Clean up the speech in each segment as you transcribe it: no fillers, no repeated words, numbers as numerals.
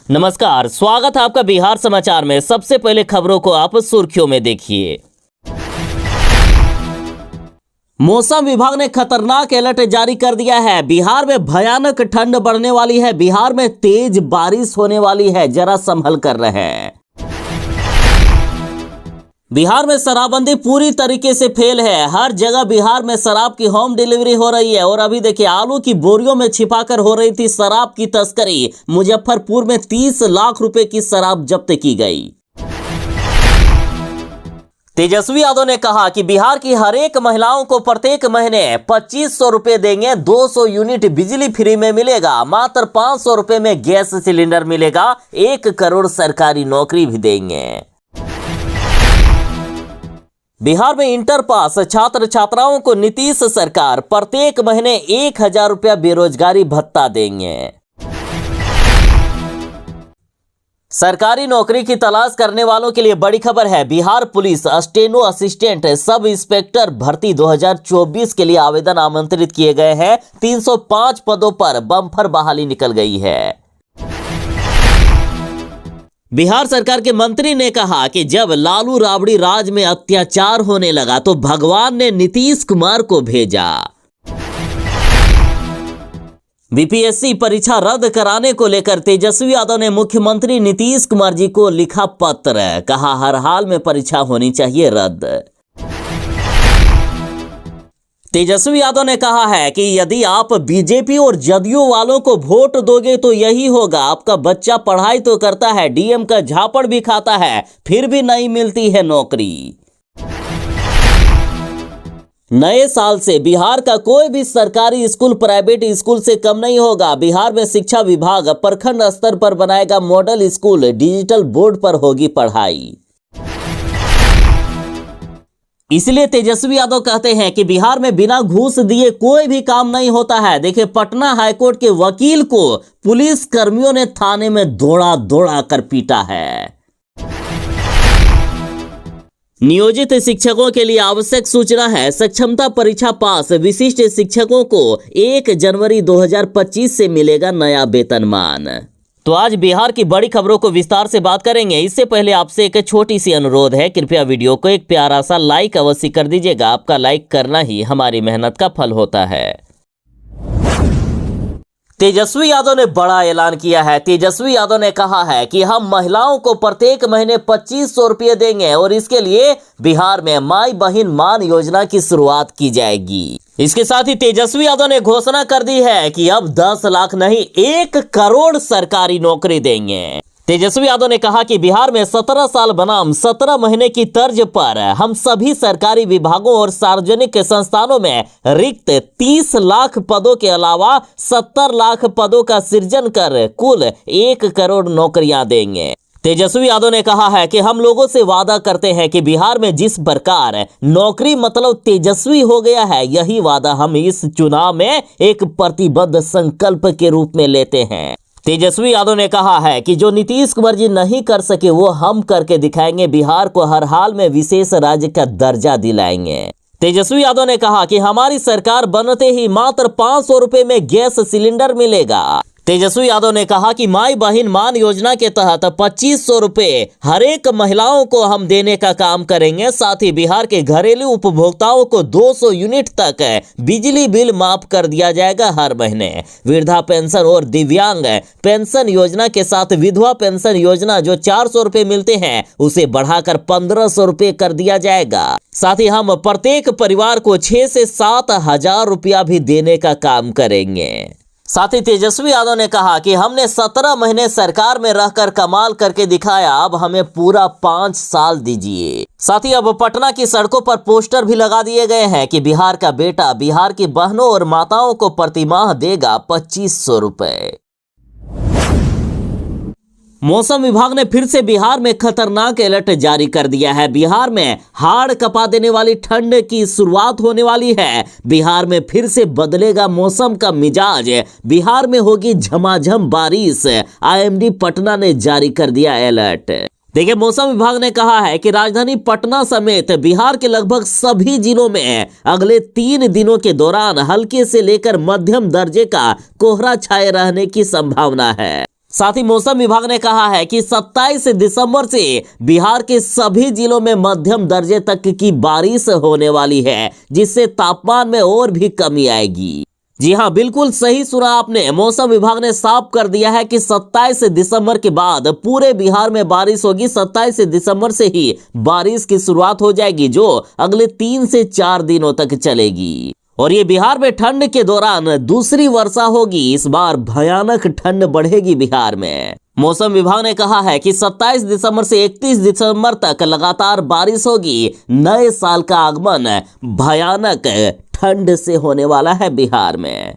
नमस्कार, स्वागत है आपका बिहार समाचार में। सबसे पहले खबरों को आप सुर्खियों में देखिए। मौसम विभाग ने खतरनाक अलर्ट जारी कर दिया है। बिहार में भयानक ठंड बढ़ने वाली है। बिहार में तेज बारिश होने वाली है, जरा संभल कर रहें। बिहार में शराबबंदी पूरी तरीके से फेल है। हर जगह बिहार में शराब की होम डिलीवरी हो रही है। और अभी देखिए, आलू की बोरियों में छिपाकर हो रही थी शराब की तस्करी। मुजफ्फरपुर में 30 लाख रुपए की शराब जब्त की गई। तेजस्वी यादव ने कहा कि बिहार की हर एक महिलाओं को प्रत्येक महीने 2500 रुपए देंगे। 200 यूनिट बिजली फ्री में मिलेगा। मात्र 500 रुपए में गैस सिलेंडर मिलेगा। 1 करोड़ सरकारी नौकरी भी देंगे। बिहार में इंटर पास छात्र छात्राओं को नीतीश सरकार प्रत्येक महीने 1000 रुपया बेरोजगारी भत्ता देंगे। सरकारी नौकरी की तलाश करने वालों के लिए बड़ी खबर है। Bihar police steno assistant sub inspector भर्ती 2024 के लिए आवेदन आमंत्रित किए गए हैं। 305 पदों पर बम्पर बहाली निकल गई है। बिहार सरकार के मंत्री ने कहा कि जब लालू राबड़ी राज में अत्याचार होने लगा तो भगवान ने नीतीश कुमार को भेजा। बीपीएससी परीक्षा रद्द कराने को लेकर तेजस्वी यादव ने मुख्यमंत्री नीतीश कुमार जी को लिखा पत्र। कहा, हर हाल में परीक्षा होनी चाहिए रद्द। तेजस्वी यादव ने कहा है कि यदि आप बीजेपी और जदयू वालों को वोट दोगे तो यही होगा। आपका बच्चा पढ़ाई तो करता है, डीएम का झापड़ भी खाता है, फिर भी नहीं मिलती है नौकरी। नए साल से बिहार का कोई भी सरकारी स्कूल प्राइवेट स्कूल से कम नहीं होगा। बिहार में शिक्षा विभाग प्रखंड स्तर पर बनाएगा मॉडल स्कूल। डिजिटल बोर्ड पर होगी पढ़ाई। इसलिए तेजस्वी यादव कहते हैं कि बिहार में बिना घूस दिए कोई भी काम नहीं होता है। देखिए, पटना हाईकोर्ट के वकील को पुलिस कर्मियों ने थाने में दौड़ा दौड़ा कर पीटा है। नियोजित शिक्षकों के लिए आवश्यक सूचना है। सक्षमता परीक्षा पास विशिष्ट शिक्षकों को 1 जनवरी 2025 से मिलेगा नया वेतनमान। तो आज बिहार की बड़ी खबरों को विस्तार से बात करेंगे। इससे पहले आपसे एक छोटी सी अनुरोध है, कृपया वीडियो को एक प्यारा सा लाइक अवश्य कर दीजिएगा। आपका लाइक करना ही हमारी मेहनत का फल होता है। तेजस्वी यादव ने बड़ा ऐलान किया है। तेजस्वी यादव ने कहा है कि हम महिलाओं को प्रत्येक महीने 2500 रुपये देंगे और इसके लिए बिहार में माई बहन मान योजना की शुरुआत की जाएगी। इसके साथ ही तेजस्वी यादव ने घोषणा कर दी है कि अब 10 लाख नहीं 1 करोड़ सरकारी नौकरी देंगे। तेजस्वी यादव ने कहा कि बिहार में 17 साल बनाम 17 महीने की तर्ज पर हम सभी सरकारी विभागों और सार्वजनिक संस्थानों में रिक्त 30 लाख पदों के अलावा 70 लाख पदों का सृजन कर कुल 1 करोड़ नौकरियां देंगे। तेजस्वी यादव ने कहा है कि हम लोगों से वादा करते हैं कि बिहार में जिस प्रकार नौकरी मतलब तेजस्वी हो गया है, यही वादा हम इस चुनाव में एक प्रतिबद्ध संकल्प के रूप में लेते हैं। तेजस्वी यादव ने कहा है कि जो नीतीश कुमार जी नहीं कर सके वो हम करके दिखाएंगे। बिहार को हर हाल में विशेष राज्य का दर्जा दिलाएंगे। तेजस्वी यादव ने कहा कि हमारी सरकार बनते ही मात्र 500 रुपए में गैस सिलेंडर मिलेगा। तेजस्वी यादव ने कहा कि माई बहन मान योजना के तहत 2500 रुपए हर एक महिलाओं को हम देने का काम करेंगे। साथ ही बिहार के घरेलू उपभोक्ताओं को 200 यूनिट तक बिजली बिल माफ कर दिया जाएगा हर महीने। वृद्धा पेंशन और दिव्यांग पेंशन योजना के साथ विधवा पेंशन योजना जो 400 रुपए मिलते हैं उसे बढ़ाकर 1500 रुपए कर दिया जाएगा। साथ ही हम प्रत्येक परिवार को 6 से 7 हजार रुपया भी देने का काम करेंगे। साथ ही तेजस्वी यादव ने कहा कि हमने 17 महीने सरकार में रहकर कमाल करके दिखाया, अब हमें पूरा 5 साल दीजिए। साथ ही अब पटना की सड़कों पर पोस्टर भी लगा दिए गए हैं कि बिहार का बेटा बिहार की बहनों और माताओं को प्रतिमाह देगा 2500 रुपए। मौसम विभाग ने फिर से बिहार में खतरनाक अलर्ट जारी कर दिया है। बिहार में हाड़ कपा देने वाली ठंड की शुरुआत होने वाली है। बिहार में फिर से बदलेगा मौसम का मिजाज। बिहार में होगी झमाझम बारिश। आईएमडी पटना ने जारी कर दिया अलर्ट। देखिए, मौसम विभाग ने कहा है कि राजधानी पटना समेत बिहार के लगभग सभी जिलों में अगले 3 दिनों के दौरान हल्के से लेकर मध्यम दर्जे का कोहरा छाए रहने की संभावना है। साथ ही मौसम विभाग ने कहा है कि 27 दिसंबर से बिहार के सभी जिलों में मध्यम दर्जे तक की बारिश होने वाली है, जिससे तापमान में और भी कमी आएगी। जी हां, बिल्कुल सही सुना आपने। मौसम विभाग ने साफ कर दिया है कि 27 दिसंबर के बाद पूरे बिहार में बारिश होगी। 27 दिसंबर से ही बारिश की शुरुआत हो जाएगी, जो अगले 3 से 4 दिनों तक चलेगी। और ये बिहार में ठंड के दौरान दूसरी वर्षा होगी। इस बार भयानक ठंड बढ़ेगी बिहार में। मौसम विभाग ने कहा है कि 27 दिसंबर से 31 दिसंबर तक लगातार बारिश होगी। नए साल का आगमन भयानक ठंड से होने वाला है बिहार में।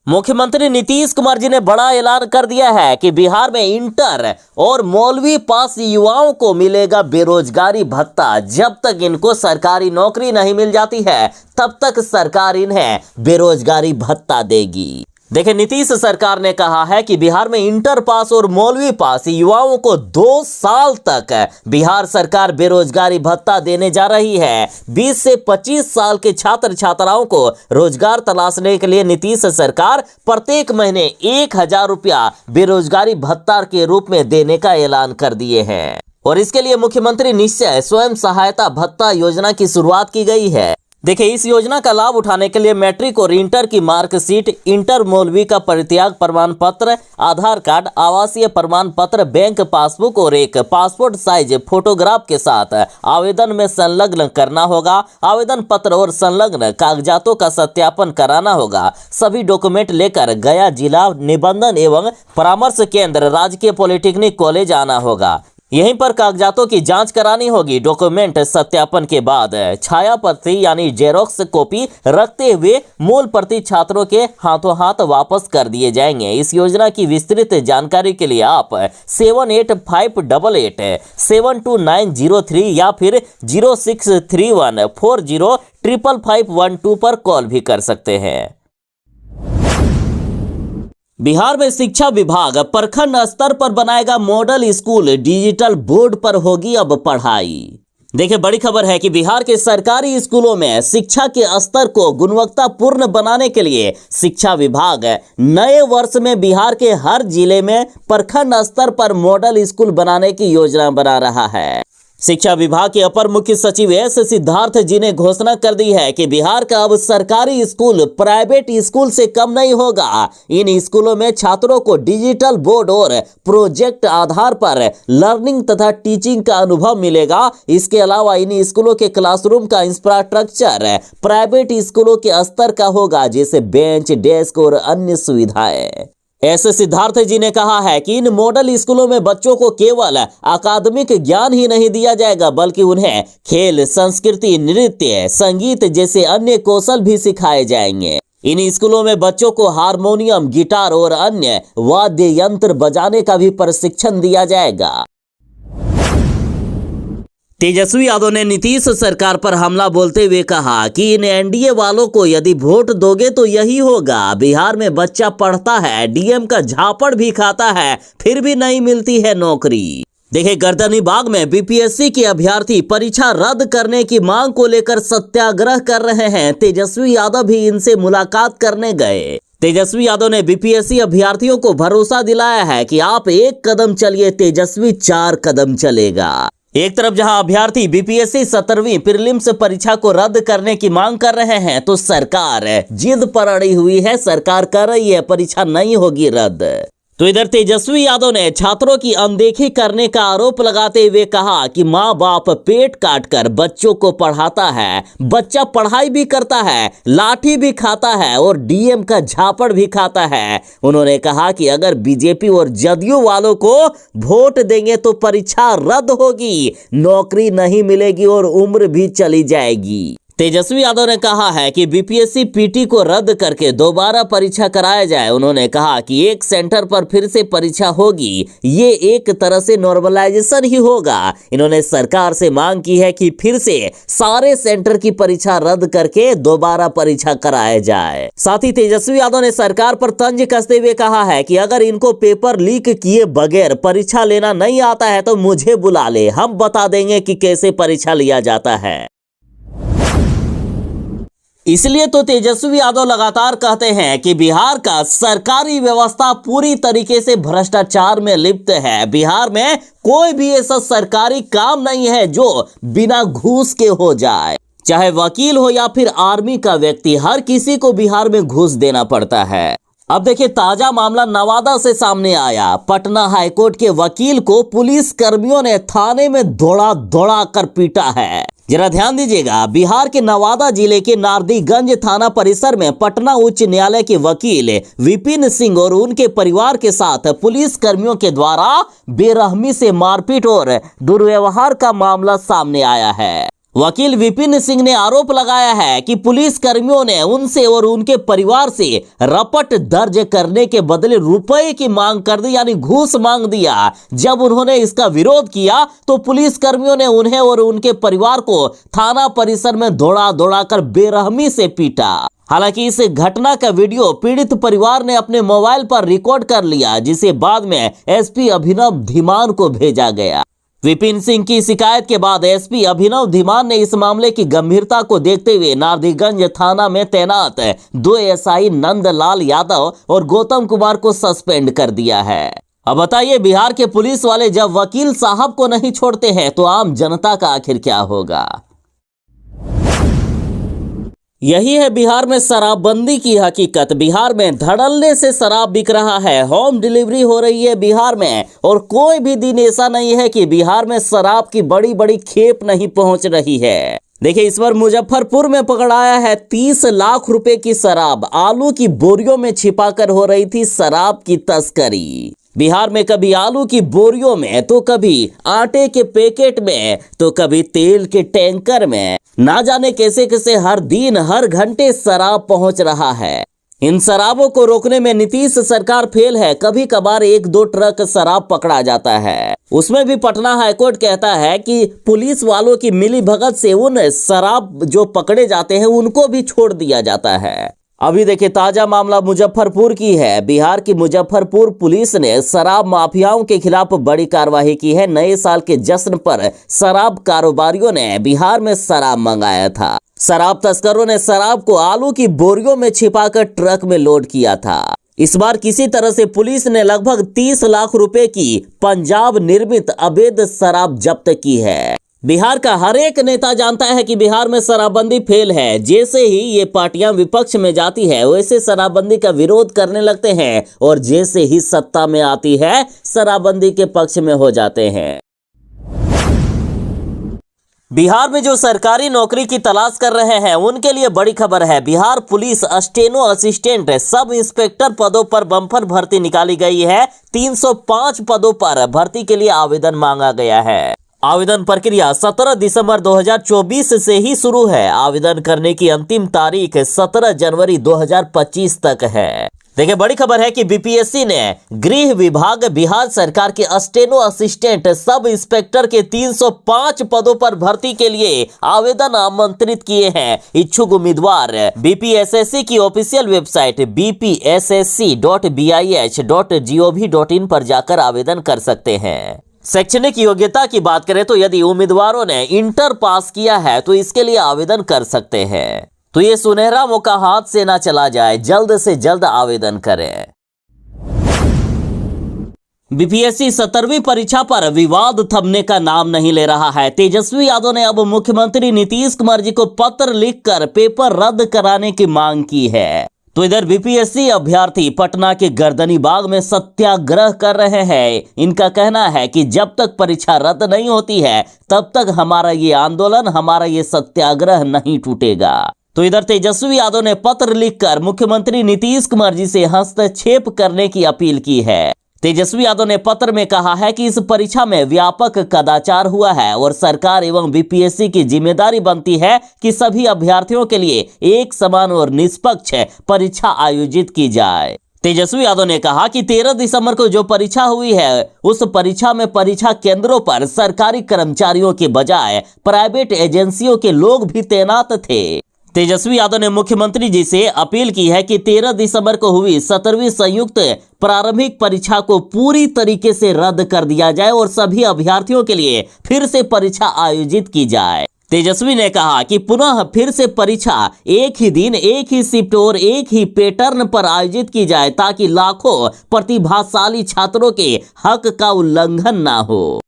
मुख्यमंत्री नीतीश कुमार जी ने बड़ा ऐलान कर दिया है कि बिहार में इंटर और मौलवी पास युवाओं को मिलेगा बेरोजगारी भत्ता। जब तक इनको सरकारी नौकरी नहीं मिल जाती है, तब तक सरकार इन्हें बेरोजगारी भत्ता देगी। देखिए, नीतीश सरकार ने कहा है कि बिहार में इंटर पास और मौलवी पास युवाओं को 2 साल तक बिहार सरकार बेरोजगारी भत्ता देने जा रही है। 20 से 25 साल के छात्र छात्राओं को रोजगार तलाशने के लिए नीतीश सरकार प्रत्येक महीने 1000 रुपया बेरोजगारी भत्ता के रूप में देने का ऐलान कर दिए हैं। और इसके लिए मुख्यमंत्री निश्चय स्वयं सहायता भत्ता योजना की शुरुआत की गई है। देखिए, इस योजना का लाभ उठाने के लिए मैट्रिक और इंटर की मार्कशीट, इंटर मौलवी का परित्याग प्रमाण पत्र, आधार कार्ड, आवासीय प्रमाण पत्र, बैंक पासबुक और एक पासपोर्ट साइज फोटोग्राफ के साथ आवेदन में संलग्न करना होगा। आवेदन पत्र और संलग्न कागजातों का सत्यापन कराना होगा। सभी डॉक्यूमेंट लेकर गया जिला निबंधन एवं परामर्श केंद्र राजकीय पॉलिटेक्निक कॉलेज आना होगा। यहीं पर कागजातों की जांच करानी होगी। डॉक्यूमेंट सत्यापन के बाद छाया प्रति यानी जेरोक्स कॉपी रखते हुए मूल प्रति छात्रों के हाथों हाथ वापस कर दिए जाएंगे। इस योजना की विस्तृत जानकारी के लिए आप 7858872903 या फिर 0631405512 पर कॉल भी कर सकते हैं। बिहार में शिक्षा विभाग प्रखंड स्तर पर बनाएगा मॉडल स्कूल, डिजिटल बोर्ड पर होगी अब पढ़ाई। देखिए, बड़ी खबर है कि बिहार के सरकारी स्कूलों में शिक्षा के स्तर को गुणवत्तापूर्ण बनाने के लिए शिक्षा विभाग नए वर्ष में बिहार के हर जिले में प्रखंड स्तर पर मॉडल स्कूल बनाने की योजना बना रहा है। शिक्षा विभाग के अपर मुख्य सचिव एस सिद्धार्थ जी ने घोषणा कर दी है कि बिहार का अब सरकारी स्कूल प्राइवेट स्कूल से कम नहीं होगा। इन स्कूलों में छात्रों को डिजिटल बोर्ड और प्रोजेक्ट आधार पर लर्निंग तथा टीचिंग का अनुभव मिलेगा। इसके अलावा इन स्कूलों के क्लासरूम का इंफ्रास्ट्रक्चर प्राइवेट स्कूलों के स्तर का होगा, जैसे बेंच, डेस्क और अन्य सुविधाएं। ऐसे सिद्धार्थ जी ने कहा है कि इन मॉडल स्कूलों में बच्चों को केवल अकादमिक ज्ञान ही नहीं दिया जाएगा, बल्कि उन्हें खेल, संस्कृति, नृत्य, संगीत जैसे अन्य कौशल भी सिखाए जाएंगे। इन स्कूलों में बच्चों को हारमोनियम, गिटार और अन्य वाद्य यंत्र बजाने का भी प्रशिक्षण दिया जाएगा। तेजस्वी यादव ने नीतीश सरकार पर हमला बोलते हुए कहा कि इन एनडीए वालों को यदि वोट दोगे तो यही होगा। बिहार में बच्चा पढ़ता है, डीएम का झापड़ भी खाता है, फिर भी नहीं मिलती है नौकरी। देखिए, गर्दनीबाग में बीपीएससी के अभ्यर्थी परीक्षा रद्द करने की मांग को लेकर सत्याग्रह कर रहे हैं। तेजस्वी यादव भी इनसे मुलाकात करने गए। तेजस्वी यादव ने बीपीएससी अभ्यर्थियों को भरोसा दिलाया है कि आप 1 कदम चलिए, तेजस्वी 4 कदम चलेगा। एक तरफ जहां अभ्यर्थी बीपीएससी 17वीं प्रीलिम्स परीक्षा को रद्द करने की मांग कर रहे हैं, तो सरकार जिद पर अड़ी हुई है। सरकार कर रही है परीक्षा नहीं होगी रद्द। तो इधर तेजस्वी यादव ने छात्रों की अनदेखी करने का आरोप लगाते हुए कहा कि माँ बाप पेट काटकर बच्चों को पढ़ाता है, बच्चा पढ़ाई भी करता है, लाठी भी खाता है और डीएम का झापड़ भी खाता है। उन्होंने कहा कि अगर बीजेपी और जदयू वालों को वोट देंगे तो परीक्षा रद्द होगी, नौकरी नहीं मिलेगी और उम्र भी चली जाएगी। तेजस्वी यादव ने कहा है कि बीपीएससी पीटी को रद्द करके दोबारा परीक्षा कराया जाए। उन्होंने कहा कि एक सेंटर पर फिर से परीक्षा होगी, ये एक तरह से नॉर्मलाइजेशन ही होगा। इन्होंने सरकार से मांग की है कि फिर से सारे सेंटर की परीक्षा रद्द करके दोबारा परीक्षा कराया जाए। साथ ही तेजस्वी यादव ने सरकार पर तंज कसते हुए कहा है कि अगर इनको पेपर लीक किए बगैर परीक्षा लेना नहीं आता है तो मुझे बुला ले, हम बता देंगे कि कैसे परीक्षा लिया जाता है। इसलिए तो तेजस्वी यादव लगातार कहते हैं कि बिहार का सरकारी व्यवस्था पूरी तरीके से भ्रष्टाचार में लिप्त है। बिहार में कोई भी ऐसा सरकारी काम नहीं है जो बिना घूस के हो जाए, चाहे वकील हो या फिर आर्मी का व्यक्ति, हर किसी को बिहार में घूस देना पड़ता है। अब देखिए, ताजा मामला नवादा से सामने आया। पटना हाईकोर्ट के वकील को पुलिस कर्मियों ने थाने में दौड़ा दौड़ा कर पीटा है। जरा ध्यान दीजिएगा, बिहार के नवादा जिले के नारदीगंज थाना परिसर में पटना उच्च न्यायालय के वकील विपिन सिंह और उनके परिवार के साथ पुलिस कर्मियों के द्वारा बेरहमी से मारपीट और दुर्व्यवहार का मामला सामने आया है। वकील विपिन सिंह ने आरोप लगाया है कि पुलिस कर्मियों ने उनसे और उनके परिवार से रपट दर्ज करने के बदले रुपए की मांग कर दी, यानी घूस मांग दिया। जब उन्होंने इसका विरोध किया तो पुलिस कर्मियों ने उन्हें और उनके परिवार को थाना परिसर में दौड़ा दौड़ा कर बेरहमी से पीटा। हालांकि इस घटना का वीडियो पीड़ित परिवार ने अपने मोबाइल पर रिकॉर्ड कर लिया, जिसे बाद में एसपी अभिनव धीमान को भेजा गया। विपिन सिंह की शिकायत के बाद एसपी अभिनव धीमान ने इस मामले की गंभीरता को देखते हुए नारदीगंज थाना में तैनात 2 एसआई नंदलाल यादव और गौतम कुमार को सस्पेंड कर दिया है। अब बताइए, बिहार के पुलिस वाले जब वकील साहब को नहीं छोड़ते हैं तो आम जनता का आखिर क्या होगा। यही है बिहार में शराबबंदी की हकीकत। बिहार में धड़ल्ले से शराब बिक रहा है, होम डिलीवरी हो रही है बिहार में, और कोई भी दिन ऐसा नहीं है कि बिहार में शराब की बड़ी बड़ी खेप नहीं पहुंच रही है। देखिए, इस बार मुजफ्फरपुर में पकड़ाया है 30 लाख रुपए की शराब। आलू की बोरियों में छिपाकर हो रही थी शराब की तस्करी। बिहार में कभी आलू की बोरियों में, तो कभी आटे के पैकेट में, तो कभी तेल के टैंकर में, ना जाने कैसे कैसे हर दिन हर घंटे शराब पहुंच रहा है। इन शराबों को रोकने में नीतीश सरकार फेल है। कभी कभार 1-2 ट्रक शराब पकड़ा जाता है, उसमें भी पटना हाईकोर्ट कहता है कि पुलिस वालों की मिलीभगत से उन शराब जो पकड़े जाते हैं उनको भी छोड़ दिया जाता है। अभी देखिए, ताजा मामला मुजफ्फरपुर की है। बिहार की मुजफ्फरपुर पुलिस ने शराब माफियाओं के खिलाफ बड़ी कार्रवाई की है। नए साल के जश्न पर शराब कारोबारियों ने बिहार में शराब मंगाया था। शराब तस्करों ने शराब को आलू की बोरियों में छिपाकर ट्रक में लोड किया था। इस बार किसी तरह से पुलिस ने लगभग 30 लाख रुपए की पंजाब निर्मित अवैध शराब जब्त की है। बिहार का हर एक नेता जानता है कि बिहार में शराबबंदी फेल है। जैसे ही ये पार्टियां विपक्ष में जाती है वैसे शराबबंदी का विरोध करने लगते हैं, और जैसे ही सत्ता में आती है शराबबंदी के पक्ष में हो जाते हैं। बिहार में जो सरकारी नौकरी की तलाश कर रहे हैं उनके लिए बड़ी खबर है। Bihar police steno assistant sub inspector पदों पर बम्पर भर्ती निकाली गई है। 305 पदों पर भर्ती के लिए आवेदन मांगा गया है। आवेदन प्रक्रिया 17 दिसंबर 2024 से ही शुरू है। आवेदन करने की अंतिम तारीख 17 जनवरी 2025 तक है। देखिए, बड़ी खबर है कि बीपीएससी ने गृह विभाग बिहार सरकार के स्टेनो असिस्टेंट सब इंस्पेक्टर के 305 पदों पर भर्ती के लिए आवेदन आमंत्रित किए हैं। इच्छुक उम्मीदवार बीपीएसएससी की ऑफिशियल वेबसाइट bpssc.bih.gov.in पर जाकर आवेदन कर सकते हैं। शैक्षणिक योग्यता की बात करें तो यदि उम्मीदवारों ने इंटर पास किया है तो इसके लिए आवेदन कर सकते हैं। तो ये सुनहरा मौका हाथ से ना चला जाए, जल्द से जल्द आवेदन करें। बीपीएससी 17वीं परीक्षा पर विवाद थमने का नाम नहीं ले रहा है। तेजस्वी यादव ने अब मुख्यमंत्री नीतीश कुमार जी को पत्र लिखकर पेपर रद्द कराने की मांग की है। तो इधर बीपीएससी अभ्यर्थी पटना के गर्दनी बाग में सत्याग्रह कर रहे हैं। इनका कहना है कि जब तक परीक्षा रद्द नहीं होती है तब तक हमारा ये आंदोलन, हमारा ये सत्याग्रह नहीं टूटेगा। तो इधर तेजस्वी यादव ने पत्र लिखकर मुख्यमंत्री नीतीश कुमार जी से हस्तक्षेप करने की अपील की है। तेजस्वी यादव ने पत्र में कहा है कि इस परीक्षा में व्यापक कदाचार हुआ है और सरकार एवं बीपीएससी की जिम्मेदारी बनती है कि सभी अभ्यर्थियों के लिए एक समान और निष्पक्ष परीक्षा आयोजित की जाए। तेजस्वी यादव ने कहा कि 13 दिसंबर को जो परीक्षा हुई है उस परीक्षा में परीक्षा केंद्रों पर सरकारी कर्मचारियों के बजाय प्राइवेट एजेंसियों के लोग भी तैनात थे। तेजस्वी यादव ने मुख्यमंत्री जी से अपील की है कि 13 दिसंबर को हुई 17वीं संयुक्त प्रारंभिक परीक्षा को पूरी तरीके से रद्द कर दिया जाए और सभी अभ्यर्थियों के लिए फिर से परीक्षा आयोजित की जाए। तेजस्वी ने कहा कि पुनः फिर से परीक्षा एक ही दिन, एक ही शिफ्ट और एक ही पैटर्न पर आयोजित की जाए ताकि लाखों प्रतिभाशाली छात्रों के हक का उल्लंघन ना हो।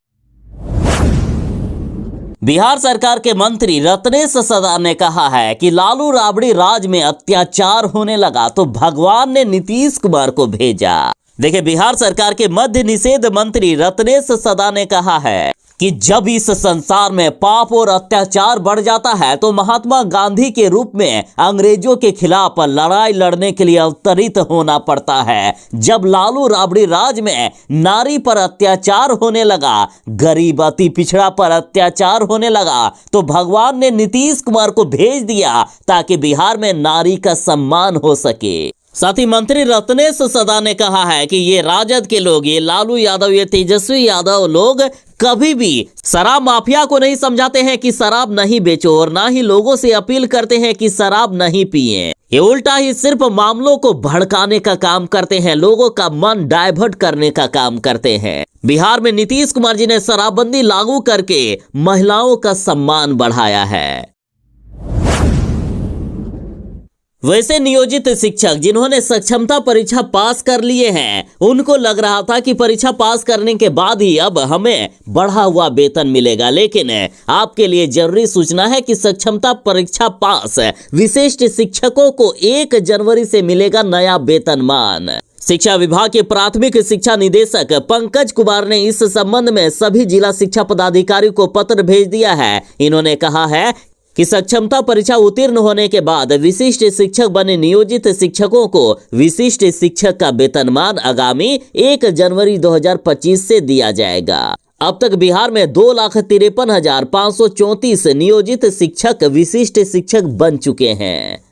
बिहार सरकार के मंत्री रत्नेश सदा ने कहा है कि लालू राबड़ी राज में अत्याचार होने लगा तो भगवान ने नीतीश कुमार को भेजा। देखिए, बिहार सरकार के मद्य निषेध मंत्री रत्नेश सदा ने कहा है कि जब इस संसार में पाप और अत्याचार बढ़ जाता है तो महात्मा गांधी के रूप में अंग्रेजों के खिलाफ लड़ाई लड़ने के लिए अवतरित होना पड़ता है। जब लालू राबड़ी राज में नारी पर अत्याचार होने लगा, गरीब अति पिछड़ा पर अत्याचार होने लगा तो भगवान ने नीतीश कुमार को भेज दिया ताकि बिहार में नारी का सम्मान हो सके। साथ ही मंत्री रत्नेश सदा ने कहा है कि ये राजद के लोग, ये लालू यादव, ये तेजस्वी यादव लोग कभी भी शराब माफिया को नहीं समझाते हैं कि शराब नहीं बेचो और ना ही लोगों से अपील करते हैं कि शराब नहीं पिए। ये उल्टा ही सिर्फ मामलों को भड़काने का काम करते हैं, लोगों का मन डाइवर्ट करने का काम करते हैं। बिहार में नीतीश कुमार जी ने शराबबंदी लागू करके महिलाओं का सम्मान बढ़ाया है। वैसे नियोजित शिक्षक जिन्होंने सक्षमता परीक्षा पास कर लिए हैं, उनको लग रहा था कि परीक्षा पास करने के बाद ही अब हमें बढ़ा हुआ वेतन मिलेगा, लेकिन आपके लिए जरूरी सूचना है कि सक्षमता परीक्षा पास विशिष्ट शिक्षकों को 1 जनवरी से मिलेगा नया वेतनमान। शिक्षा विभाग के प्राथमिक शिक्षा निदेशक पंकज कुमार ने इस संबंध में सभी जिला शिक्षा पदाधिकारियों को पत्र भेज दिया है। इन्होंने कहा है कि सक्षमता परीक्षा उत्तीर्ण होने के बाद विशिष्ट शिक्षक बने नियोजित शिक्षकों को विशिष्ट शिक्षक का वेतनमान आगामी 1 जनवरी 2025 से दिया जाएगा। अब तक बिहार में 2,53,534 नियोजित शिक्षक विशिष्ट शिक्षक बन चुके हैं।